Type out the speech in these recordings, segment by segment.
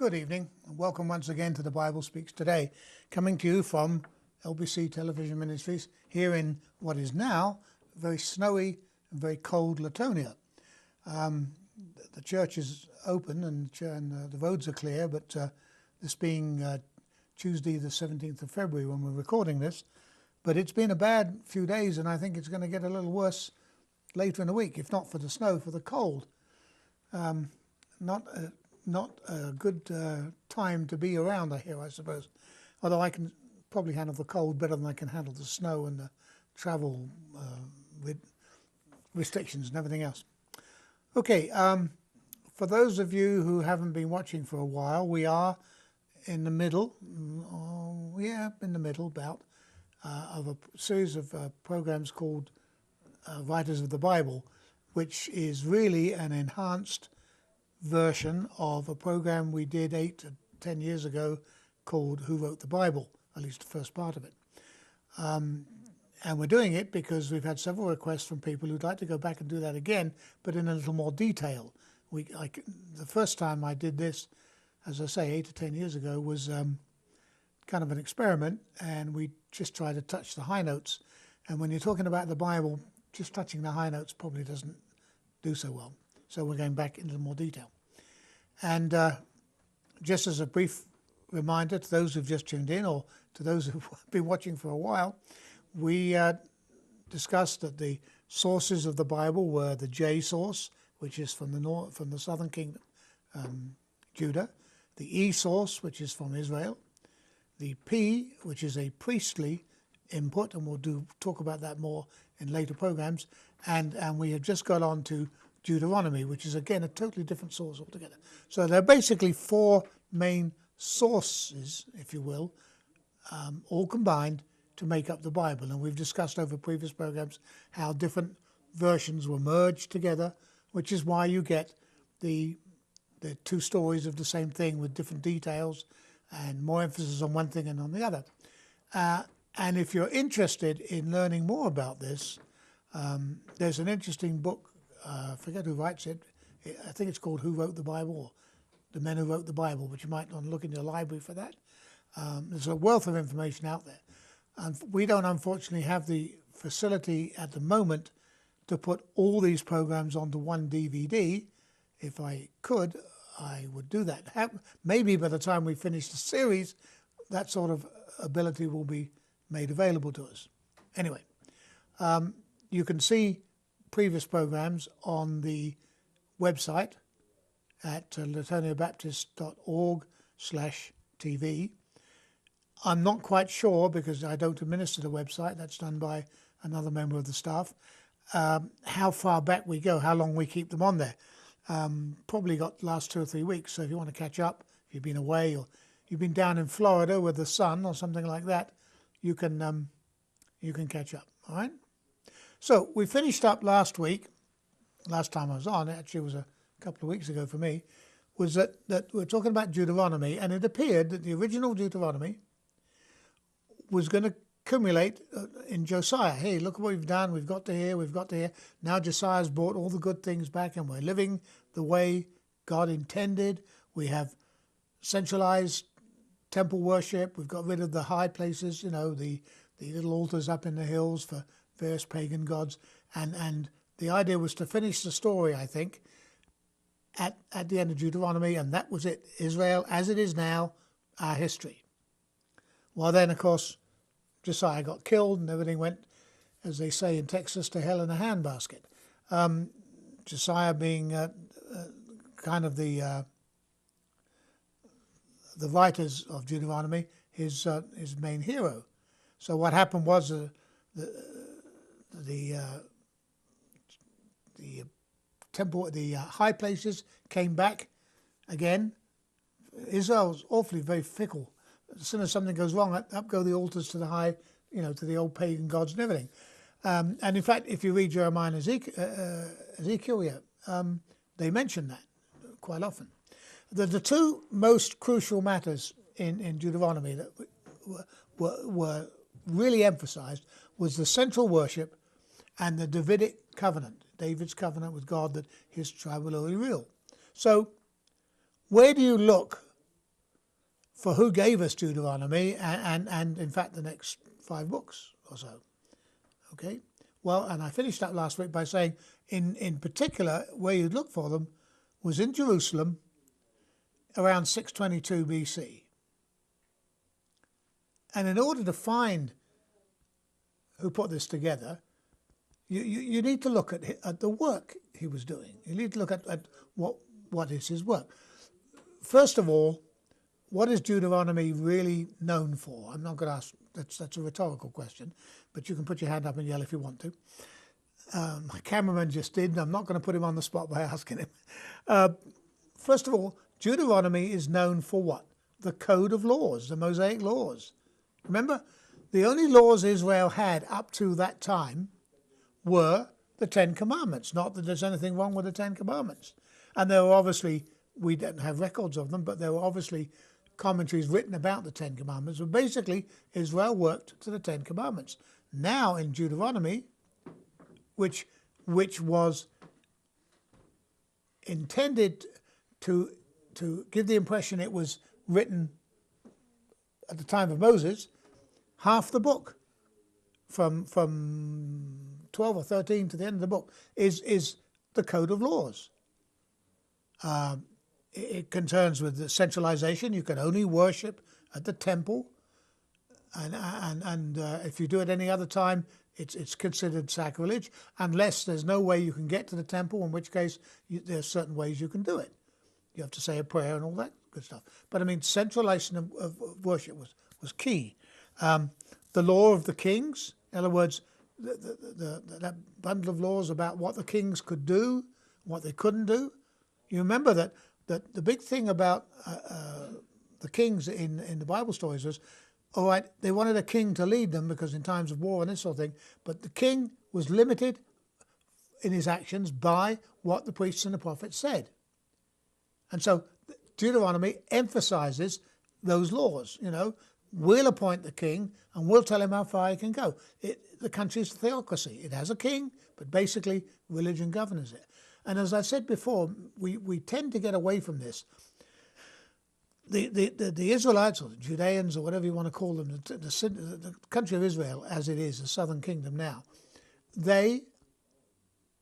Good evening and welcome once again to The Bible Speaks Today, coming to you from LBC Television Ministries here in what is now very snowy and very cold Latonia. The church is open and the roads are clear, but this being Tuesday the 17th of February when we're recording this, but it's been a bad few days and I think it's going to get a little worse later in the week, if not for the snow, for the cold. Not a good time to be around here, I suppose. Although I can probably handle the cold better than I can handle the snow and the travel restrictions and everything else. Okay, for those of you who haven't been watching for a while, we are in the middle, of a series of programs called Writers of the Bible, which is really an enhanced version of a program we did 8 to 10 years ago called Who Wrote the Bible, at least the first part of it. And we're doing it because we've had several requests from people who'd like to go back and do that again, but in a little more detail. The first time I did this, as I say, 8 to 10 years ago, was kind of an experiment, and we just tried to touch the high notes. And when you're talking about the Bible, just touching the high notes probably doesn't do so well. So we're going back into more detail. And just as a brief reminder to those who've just tuned in or to those who've been watching for a while, we discussed that the sources of the Bible were the J source, which is from the southern kingdom, Judah, the E source, which is from Israel, the P, which is a priestly input, and we'll talk about that more in later programs, and we have just got on to Deuteronomy, which is again a totally different source altogether. So there are basically four main sources, if you will, all combined to make up the Bible. And we've discussed over previous programs how different versions were merged together, which is why you get the two stories of the same thing with different details and more emphasis on one thing and on the other. And if you're interested in learning more about this, there's an interesting book. I forget who writes it. I think it's called Who Wrote the Bible, or The Men Who Wrote the Bible, but you might want to look in your library for that. There's a wealth of information out there. And we don't, unfortunately, have the facility at the moment to put all these programs onto one DVD. If I could, I would do that. Maybe by the time we finish the series, that sort of ability will be made available to us. Anyway, you can see previous programs on the website at latoniabaptist.org/TV. I'm not quite sure, because I don't administer the website, that's done by another member of the staff, how far back we go, how long we keep them on there. Probably got the last 2 or 3 weeks, so if you want to catch up, if you've been away or you've been down in Florida with the sun or something like that, you can catch up, all right? So we finished up last week, last time I was on, actually it was a couple of weeks ago for me, was that we're talking about Deuteronomy, and it appeared that the original Deuteronomy was going to accumulate in Josiah. Hey, look what we've done, we've got to here. Now Josiah's brought all the good things back and we're living the way God intended. We have centralized temple worship, we've got rid of the high places, the little altars up in the hills for various pagan gods, and the idea was to finish the story, I think, at the end of Deuteronomy, and that was it. Israel as it is now, our history. Well then, of course, Josiah got killed and everything went, as they say in Texas, to hell in a handbasket. Josiah being kind of the writers of Deuteronomy, his main hero. So what happened was the temple, the high places came back again. Israel's awfully very fickle. As soon as something goes wrong, up go the altars to the high, to the old pagan gods and everything. And in fact, if you read Jeremiah and Ezekiel, they mention that quite often. The two most crucial matters in Deuteronomy that were really emphasized was the central worship and the Davidic covenant, David's covenant with God that his tribe will only rule. So where do you look for who gave us Deuteronomy and in fact the next 5 books or so. Okay, well, and I finished up last week by saying in particular where you'd look for them was in Jerusalem around 622 BC. And in order to find who put this together, you need to look at the work he was doing. You need to look at what is his work. First of all, what is Deuteronomy really known for? I'm not going to ask, that's a rhetorical question, but you can put your hand up and yell if you want to. My cameraman just did, and I'm not going to put him on the spot by asking him. First of all, Deuteronomy is known for what? The Code of Laws, the Mosaic Laws. Remember, the only laws Israel had up to that time were the Ten Commandments. Not that there's anything wrong with the Ten Commandments. And there were obviously, we don't have records of them, but there were obviously commentaries written about the Ten Commandments. But basically, Israel worked to the Ten Commandments. Now in Deuteronomy, which was intended to give the impression it was written at the time of Moses, half the book, from 12 or 13 to the end of the book, is the Code of Laws. It concerns with the centralization. You can only worship at the temple, and if you do it any other time, it's considered sacrilege, unless there's no way you can get to the temple, in which case there's certain ways you can do it. You have to say a prayer and all that good stuff. But I mean, centralization of worship was key. The law of the kings, in other words, that bundle of laws about what the kings could do, what they couldn't do. You remember that the big thing about the kings in the Bible stories was, all right, they wanted a king to lead them because in times of war and this sort of thing, but the king was limited in his actions by what the priests and the prophets said. And so Deuteronomy emphasizes those laws. You know, we'll appoint the king and we'll tell him how far he can go. The country's a theocracy. It has a king, but basically religion governs it. And as I said before, we tend to get away from this. The Israelites, or the Judeans, or whatever you want to call them, the country of Israel as it is, the southern kingdom now,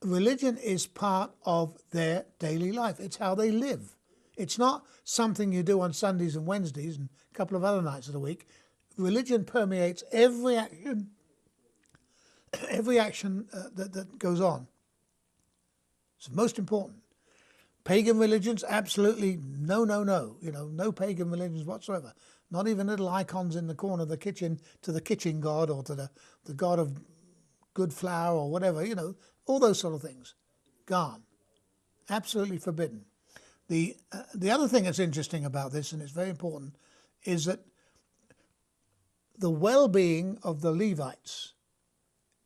religion is part of their daily life. It's how they live. It's not something you do on Sundays and Wednesdays and a couple of other nights of the week. Religion permeates every action that goes on. It's most important. Pagan religions, absolutely no. You know, no pagan religions whatsoever. Not even little icons in the corner of the kitchen to the kitchen god or to the god of good flour or whatever, you know, all those sort of things. Gone. Absolutely forbidden. The other thing that's interesting about this, and it's very important, is that the well-being of the Levites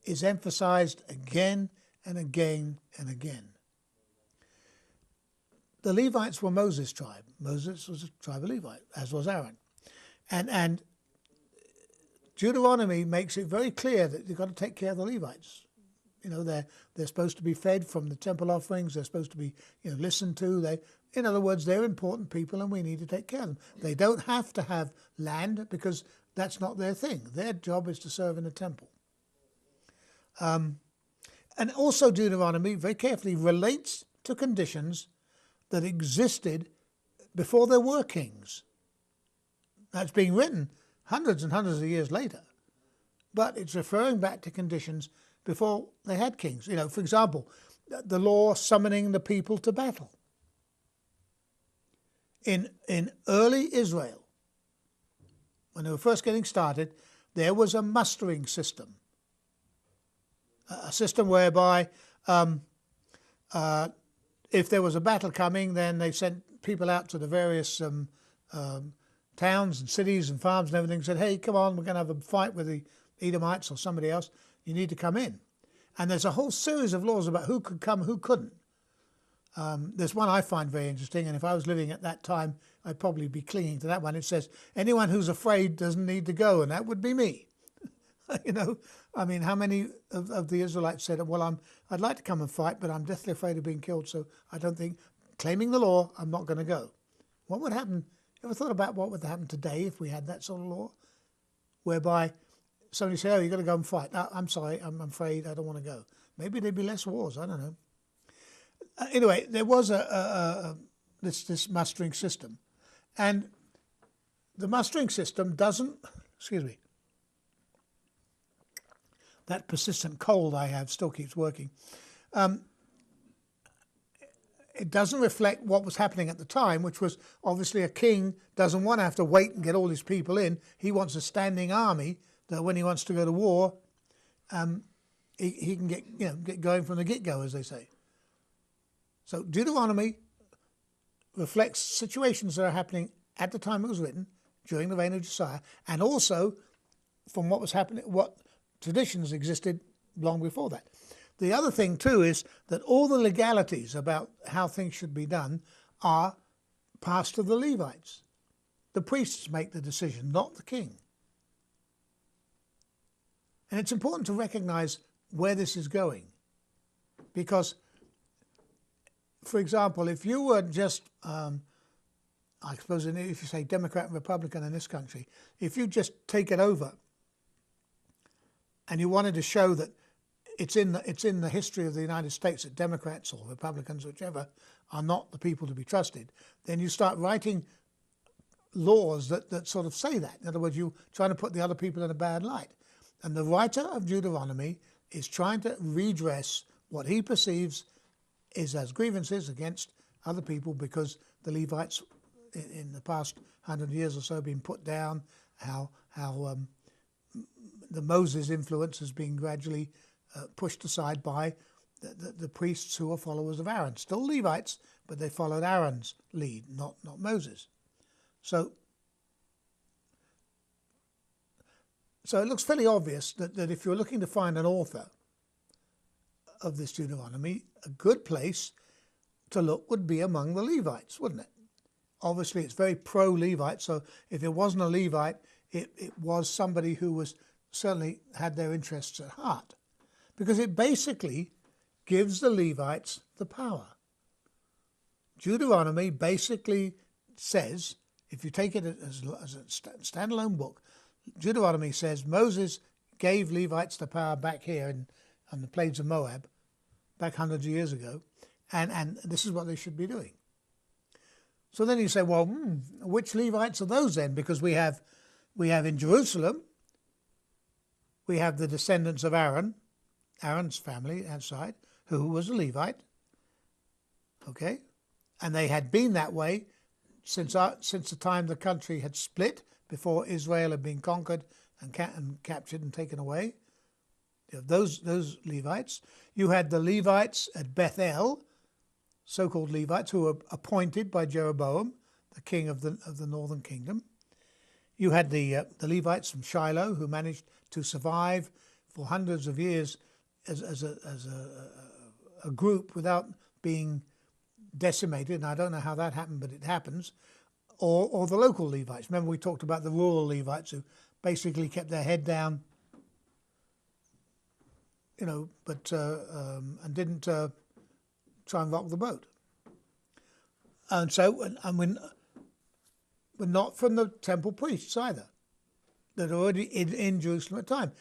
is emphasized again and again and again. The Levites were Moses' tribe. Moses was a tribe of Levite, as was Aaron. And Deuteronomy makes it very clear that you've got to take care of the Levites. You know, they're supposed to be fed from the temple offerings. They're supposed to be, you know, listened to. In other words, they're important people and we need to take care of them. They don't have to have land because that's not their thing. Their job is to serve in the temple. And also Deuteronomy very carefully relates to conditions that existed before there were kings. That's being written hundreds and hundreds of years later. But it's referring back to conditions before they had kings. You know, for example, the law summoning the people to battle. In early Israel, when they were first getting started, there was a mustering system. A system whereby if there was a battle coming, then they sent people out to the various towns and cities and farms and everything and said, hey, come on, we're going to have a fight with the Edomites or somebody else. You need to come in. And there's a whole series of laws about who could come, who couldn't. There's one I find very interesting, and if I was living at that time, I'd probably be clinging to that one. It says, anyone who's afraid doesn't need to go, and that would be me. You know, I mean, how many of the Israelites said, well, I'd like to come and fight, but I'm deathly afraid of being killed, so I don't think, claiming the law, I'm not going to go. What would happen? Ever thought about what would happen today if we had that sort of law, whereby somebody say, "Oh, you've got to go and fight." "No, I'm sorry, I'm afraid I don't want to go." Maybe there'd be less wars. I don't know. Anyway, there was this mustering system, and the mustering system doesn't. Excuse me. That persistent cold I have still keeps working. It doesn't reflect what was happening at the time, which was obviously a king doesn't want to have to wait and get all his people in. He wants a standing army that when he wants to go to war, he can get going from the get-go, as they say. So Deuteronomy reflects situations that are happening at the time it was written, during the reign of Josiah, and also from what was happening, what traditions existed long before that. The other thing too is that all the legalities about how things should be done are passed to the Levites. The priests make the decision, not the king. And it's important to recognize where this is going, because, for example, if you were just, I suppose if you say Democrat and Republican in this country, if you just take it over and you wanted to show that it's in the history of the United States that Democrats or Republicans, whichever, are not the people to be trusted, then you start writing laws that sort of say that. In other words, you're trying to put the other people in a bad light. And the writer of Deuteronomy is trying to redress what he perceives is as grievances against other people because the Levites in the past 100 years or so have been put down, how the Moses influence has been gradually pushed aside by the priests who are followers of Aaron. Still Levites, but they followed Aaron's lead, not Moses. So it looks fairly obvious that if you're looking to find an author of this Deuteronomy, a good place to look would be among the Levites, wouldn't it? Obviously, it's very pro-Levite, so if it wasn't a Levite, it was somebody who was certainly had their interests at heart, because it basically gives the Levites the power. Deuteronomy basically says, if you take it as a standalone book, Deuteronomy says Moses gave Levites the power back here on the plains of Moab, back hundreds of years ago, and this is what they should be doing. So then you say, well, which Levites are those then? Because we have in Jerusalem, we have the descendants of Aaron's family outside, who was a Levite, okay? And they had been that way since the time the country had split, before Israel had been conquered and captured and taken away. You have those Levites. You had the Levites at Bethel, so-called Levites, who were appointed by Jeroboam, the king of the northern kingdom. You had the Levites from Shiloh, who managed to survive for hundreds of years as a group without being decimated. And I don't know how that happened, but it happens. Or the local Levites. Remember, we talked about the rural Levites who basically kept their head down, but and didn't try and rock the boat. And so, we're not from the temple priests either, that are already in Jerusalem at the time.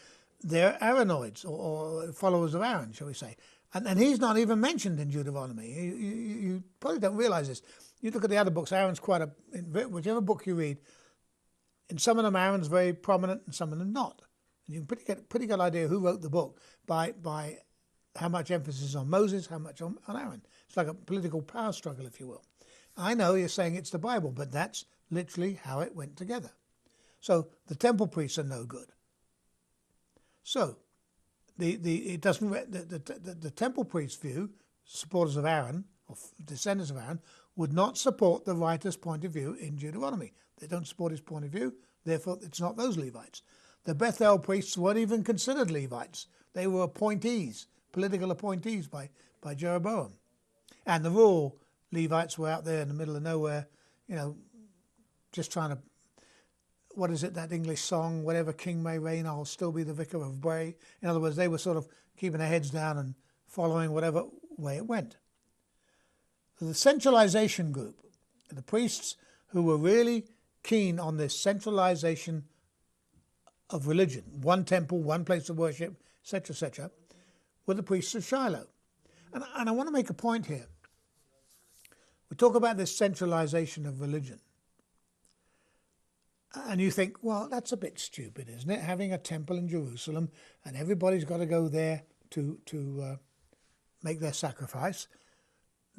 They're Aaronoids, or followers of Aaron, shall we say. And he's not even mentioned in Deuteronomy. You probably don't realize this. You look at the other books, Aaron's whichever book you read, in some of them Aaron's very prominent and some of them not. And you can pretty good idea who wrote the book by how much emphasis on Moses, how much on Aaron. It's like a political power struggle, if you will. I know you're saying it's the Bible, but that's literally how it went together. So the temple priests are no good. So the temple priests' view, supporters of Aaron or descendants of Aaron, would not support the writer's point of view in Deuteronomy. They don't support his point of view, therefore it's not those Levites. The Bethel priests weren't even considered Levites. They were appointees, political appointees by Jeroboam. And the rural Levites were out there in the middle of nowhere, just trying to, what is it, that English song, whatever king may reign, I'll still be the vicar of Bray. In other words, they were sort of keeping their heads down and following whatever way it went. So the centralization group, the priests who were really keen on this centralization of religion, one temple, one place of worship, etc., were the priests of Shiloh. And I want to make a point here. We talk about this centralization of religion. And you think, well, that's a bit stupid, isn't it? Having a temple in Jerusalem and everybody's got to go there to make their sacrifice.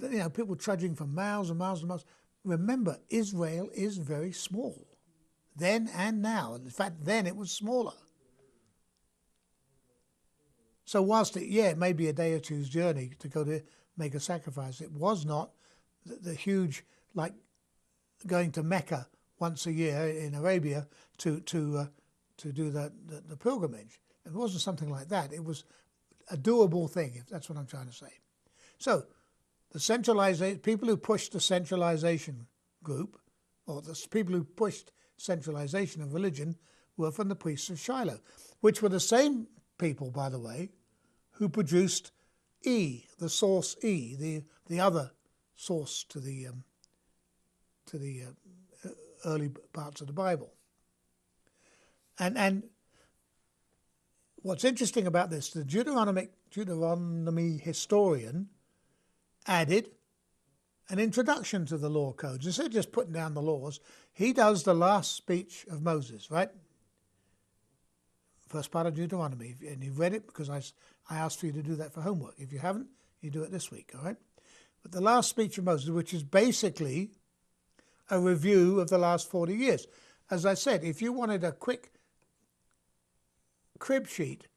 You know, people trudging for miles and miles and miles. Remember, Israel is very small, then and now. In fact, then it was smaller. So whilst it may be a day or two's journey to go to make a sacrifice, it was not the huge, like going to Mecca once a year in Arabia to do the pilgrimage. It wasn't something like that. It was a doable thing, if that's what I'm trying to say. So the centralization, people who pushed the centralization group, or the people who pushed centralization of religion, were from the priests of Shiloh, which were the same people, by the way, who produced the source the other source to the early parts of the Bible. And what's interesting about this, the Deuteronomy historian added an introduction to the law codes. Instead of just putting down the laws, he does the last speech of Moses, right? First part of Deuteronomy, and you've read it because I asked for you to do that for homework. If you haven't, you do it this week, all right? But the last speech of Moses, which is basically a review of the last 40 years. As I said, if you wanted a quick crib sheet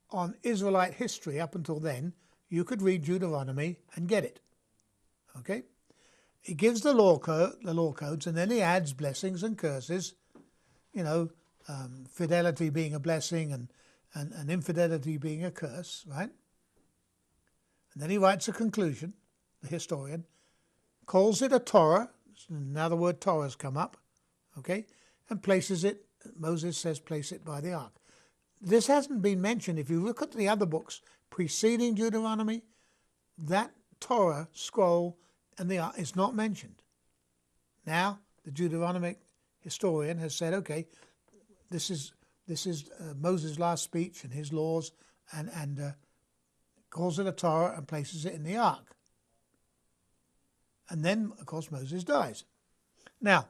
on Israelite history up until then, you could read Deuteronomy and get it. Okay? He gives the law codes, and then he adds blessings and curses, you know, fidelity being a blessing and infidelity being a curse, right? And then he writes a conclusion, the historian, calls it a Torah. Now the word Torah has come up, okay, and places it, Moses says, place it by the ark. This hasn't been mentioned. If you look at the other books preceding Deuteronomy, that Torah scroll and the ark is not mentioned. Now the Deuteronomic historian has said, okay, this is Moses' last speech and his laws, and calls it a Torah and places it in the ark. And then, of course, Moses dies. Now,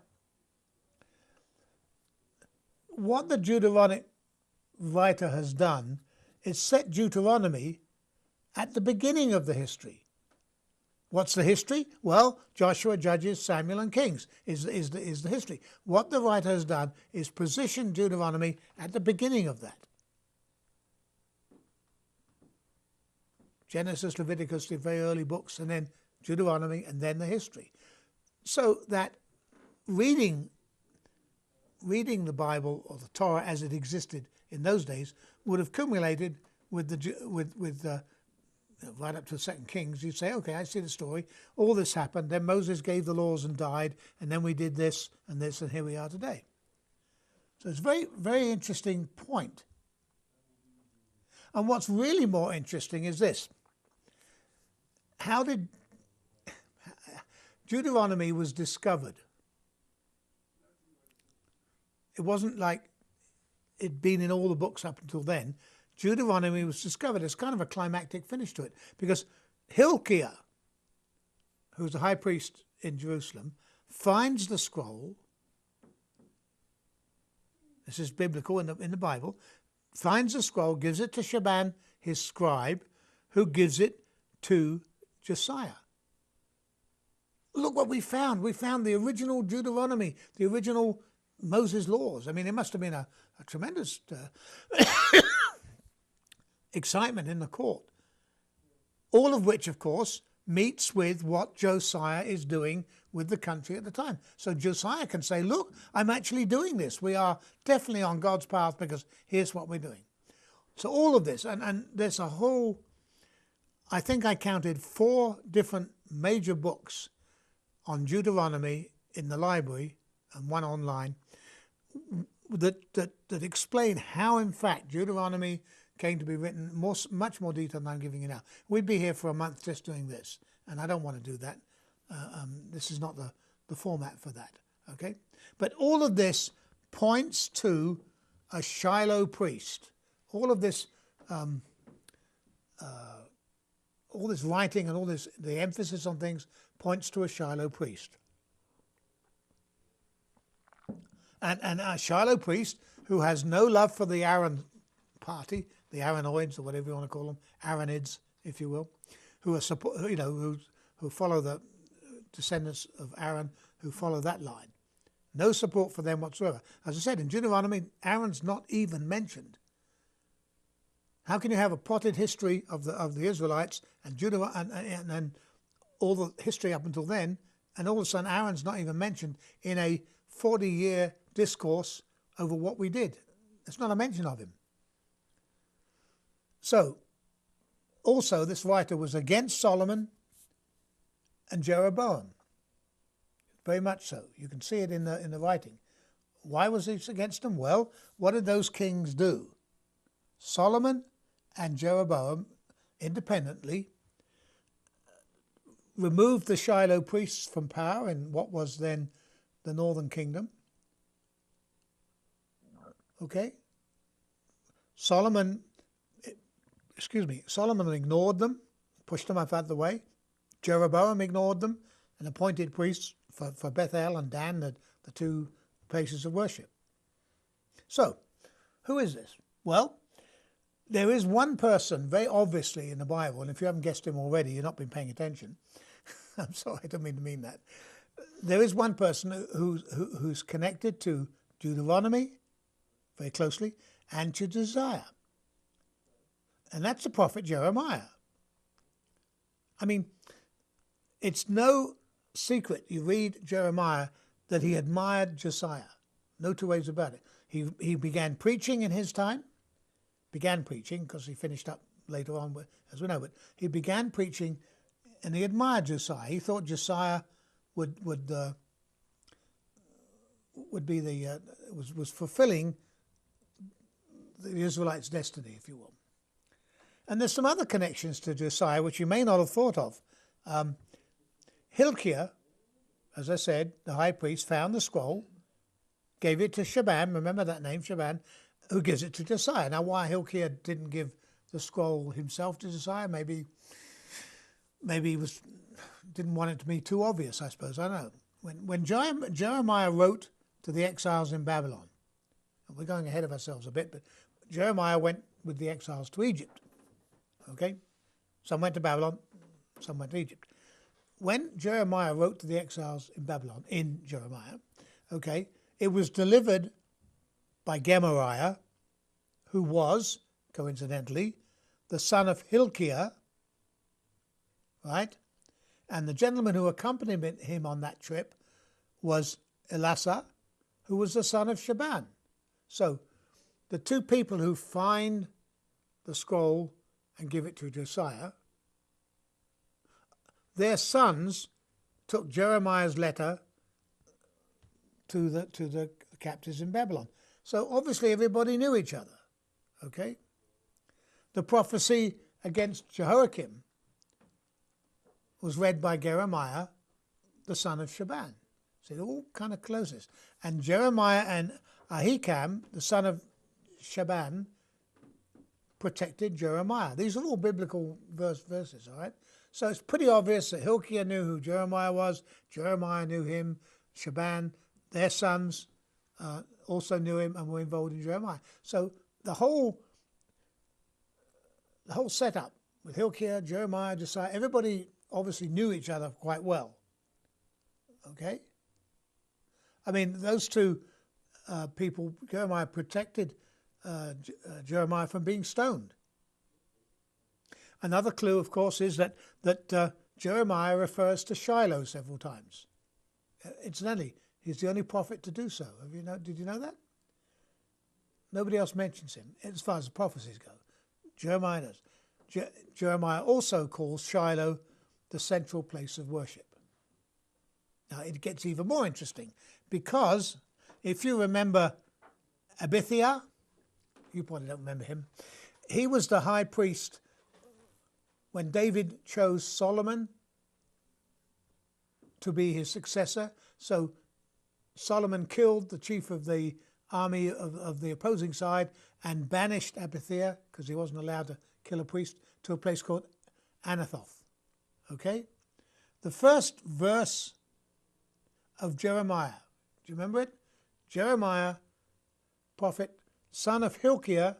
what the Deuteronomic writer has done is set Deuteronomy at the beginning of the history. What's the history? Well, Joshua, Judges, Samuel, and Kings is the history. What the writer has done is position Deuteronomy at the beginning of that. Genesis, Leviticus, the very early books, and then Deuteronomy, and then the history. So that reading the Bible or the Torah as it existed in those days would have cumulated with right up to the Second Kings. You'd say, okay, I see the story. All this happened. Then Moses gave the laws and died, and then we did this, and here we are today. So it's a very, very interesting point. And what's really more interesting is this. How did Deuteronomy was discovered? It wasn't like it'd been in all the books up until then. Deuteronomy was discovered. It's kind of a climactic finish to it, because Hilkiah, who's the high priest in Jerusalem, finds the scroll. This is biblical in the Bible. Finds the scroll, gives it to Shaban, his scribe, who gives it to Josiah. Look what we found. We found the original Deuteronomy, the original Moses' laws. I mean, it must have been a tremendous excitement in the court. All of which, of course, meets with what Josiah is doing with the country at the time. So Josiah can say, look, I'm actually doing this. We are definitely on God's path because here's what we're doing. So all of this, and there's a whole, I think I counted 4 different major books on Deuteronomy in the library and one online that explain how, in fact, Deuteronomy came to be written much more detail than I'm giving you now. We'd be here for a month just doing this, and I don't want to do that. This is not the format for that, okay? But all of this points to a Shiloh priest. All of this, all this writing and all this, the emphasis on things points to a Shiloh priest. And a Shiloh priest who has no love for the Aaron party, the Aaronoids or whatever you want to call them, Aaronids, if you will, who are who follow the descendants of Aaron, who follow that line. No support for them whatsoever. As I said, in Deuteronomy, Aaron's not even mentioned. How can you have a potted history of the Israelites and all the history up until then, and all of a sudden Aaron's not even mentioned in a 40-year discourse over what we did? There's not a mention of him. So, also this writer was against Solomon and Jeroboam. Very much so. You can see it in the writing. Why was he against them? Well, what did those kings do? Solomon and Jeroboam independently removed the Shiloh priests from power in what was then the northern kingdom. Okay? Solomon ignored them, pushed them up out of the way. Jeroboam ignored them and appointed priests for Bethel and Dan, the two places of worship. So, who is this? Well, there is one person very obviously in the Bible, and if you haven't guessed him already, you've not been paying attention. I'm sorry, I don't mean that. There is one person who's connected to Deuteronomy very closely and to Josiah. And that's the prophet Jeremiah. I mean, it's no secret, you read Jeremiah, that he admired Josiah. No two ways about it. He began preaching in his time. Began preaching because he finished up later on, as we know. But he began preaching, and he admired Josiah. He thought Josiah was fulfilling the Israelites' destiny, if you will. And there's some other connections to Josiah which you may not have thought of. Hilkiah, as I said, the high priest, found the scroll, gave it to Shaban, remember that name, Shaban, who gives it to Josiah. Now, why Hilkiah didn't give the scroll himself to Josiah, maybe he didn't want it to be too obvious, I suppose, I don't know. When Jeremiah wrote to the exiles in Babylon, and we're going ahead of ourselves a bit, but Jeremiah went with the exiles to Egypt. Okay? Some went to Babylon, some went to Egypt. When Jeremiah wrote to the exiles in Babylon, in Jeremiah, okay, it was delivered by Gemariah, who was, coincidentally, the son of Hilkiah, right? And the gentleman who accompanied him on that trip was Elasah, who was the son of Shaban. So the two people who find the scroll and give it to Josiah, their sons took Jeremiah's letter to the captives in Babylon. So obviously everybody knew each other. Okay? The prophecy against Jehoiakim was read by Jeremiah, the son of Shaban. So they're all kind of closest. And Jeremiah and Ahikam, the son of Shaban, protected Jeremiah. These are all biblical verses, all right? So it's pretty obvious that Hilkiah knew who Jeremiah was. Jeremiah knew him. Shaban, their sons, also knew him and were involved in Jeremiah. So the whole setup with Hilkiah, Jeremiah, Josiah, everybody obviously knew each other quite well. Okay? I mean, those two people, Jeremiah protected Jeremiah from being stoned. Another clue, of course, is that Jeremiah refers to Shiloh several times. Incidentally, he's the only prophet to do so. Did you know that? Nobody else mentions him as far as the prophecies go. Jeremiah does. Jeremiah also calls Shiloh the central place of worship. Now, it gets even more interesting because if you remember Abithiah, you probably don't remember him, he was the high priest when David chose Solomon to be his successor. So Solomon killed the chief of the army of the opposing side and banished Abithar, because he wasn't allowed to kill a priest, to a place called Anathoth. Okay? The first verse of Jeremiah, do you remember it? Jeremiah, prophet, son of Hilkiah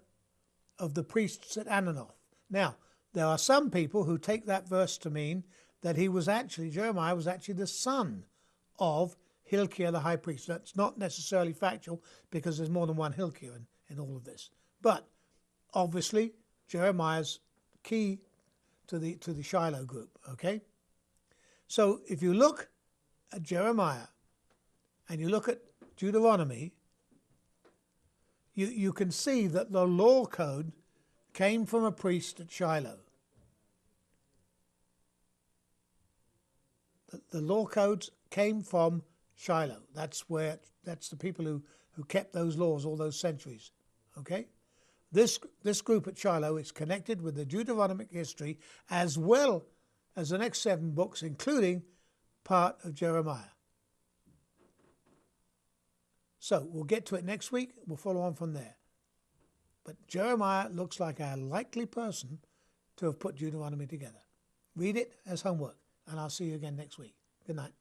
of the priests at Anathoth. Now, there are some people who take that verse to mean that Jeremiah was actually the son of Hilkiah the high priest. That's not necessarily factual, because there's more than one Hilkiah in all of this. But obviously, Jeremiah's key to the Shiloh group. Okay, so if you look at Jeremiah and you look at Deuteronomy, you can see that the law code came from a priest at Shiloh. The law codes came from Shiloh. That's the people who kept those laws all those centuries. Okay? This group at Shiloh is connected with the Deuteronomic history as well as the next 7 books, including part of Jeremiah. So we'll get to it next week. We'll follow on from there. But Jeremiah looks like a likely person to have put Deuteronomy together. Read it as homework, and I'll see you again next week. Good night.